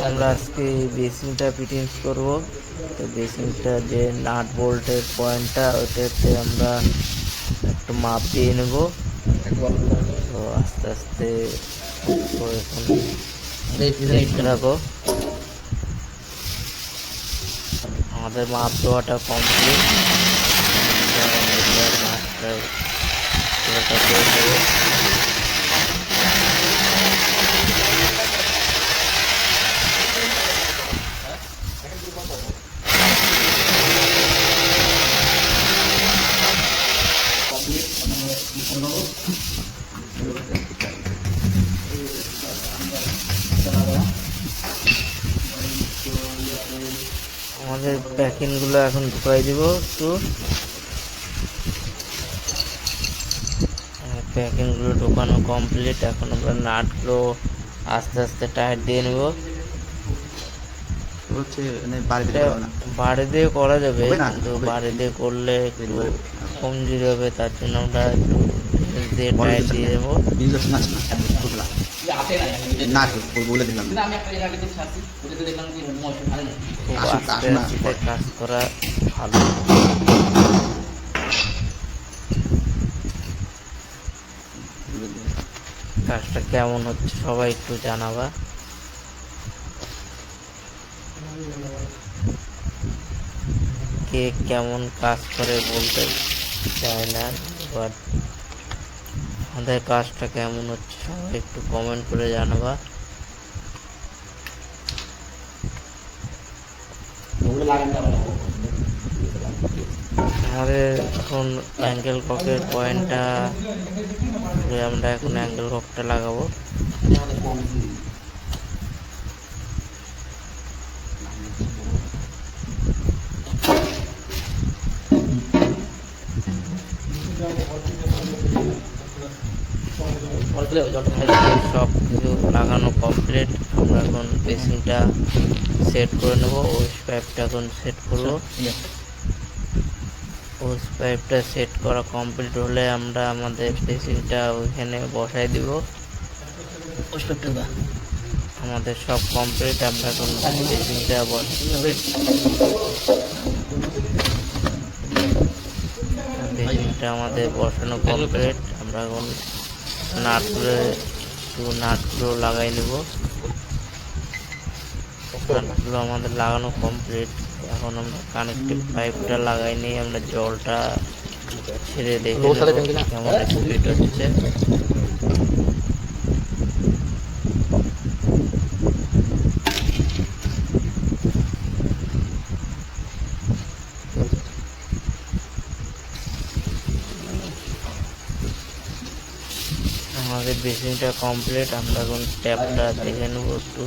আমরা আজকে বেসিনটা ফিটিংস করব। তো বেসিনটা যে নাট বোল্টের পয়েন্টটা ওইটাতে আমরা একটু মাপ দিয়ে নেব। তো আস্তে আস্তে দেখতে থাকো। আমাদের মাপ দেওয়াটা কমপ্লিট। আমাদের প্যাকিংগুলো এখন ঢুকাই দিব। একটু প্যাকিংগুলো ঢোকানো কমপ্লিট। এখন আমরা নাটগুলো আস্তে আস্তে টাইট দিয়ে নেব। বাড়ি দিয়ে করা যাবে, কিন্তু বাড়ি দিয়ে করলে একটু কমজোরি হবে, তার জন্য আমরা একটু দিয়ে টাইট দিয়ে দেবো। আস্তে আস্তে কাজ করা ভালো। কাজটা কেমন হচ্ছে সবাই একটু জানাবা। কে কেমন কাজ করে বলতে চায় না, বাট আমাদের কাজটা কেমন হচ্ছে সবাই একটু কমেন্ট করে জানাবা। আমাদের এখন অ্যাঙ্গেল ককের পয়েন্টটা আমরা এখন অ্যাঙ্গেল ককটা লাগাবো। সব কিছু লাগানো কমপ্লিট। আমরা এখন বেসিনটা সেট করে নেব। ওস পাইপটা এখন সেট করবো। ওস পাইপটা সেট করা কমপ্লিট হলে আমরা আমাদের বেসিনটা ওইখানে বসাই দিব। আমাদের সব কমপ্লিট। আমরা এখন বেসিনটা বেসিনটা আমাদের বসানো কমপ্লিট। আমরা এখন নাটগুলো লাগাই নেব। নাটগুলো আমাদের লাগানো কমপ্লিট। এখন আমরা কানেক্টিভ পাইপটা লাগাই নিয়ে আমরা জলটা ছেড়ে দেখে কেমন স্পিড হচ্ছে। আমাদের বেসিনটা কমপ্লিট। আমরা এখন ট্যাপটা দেখে নেব একটু।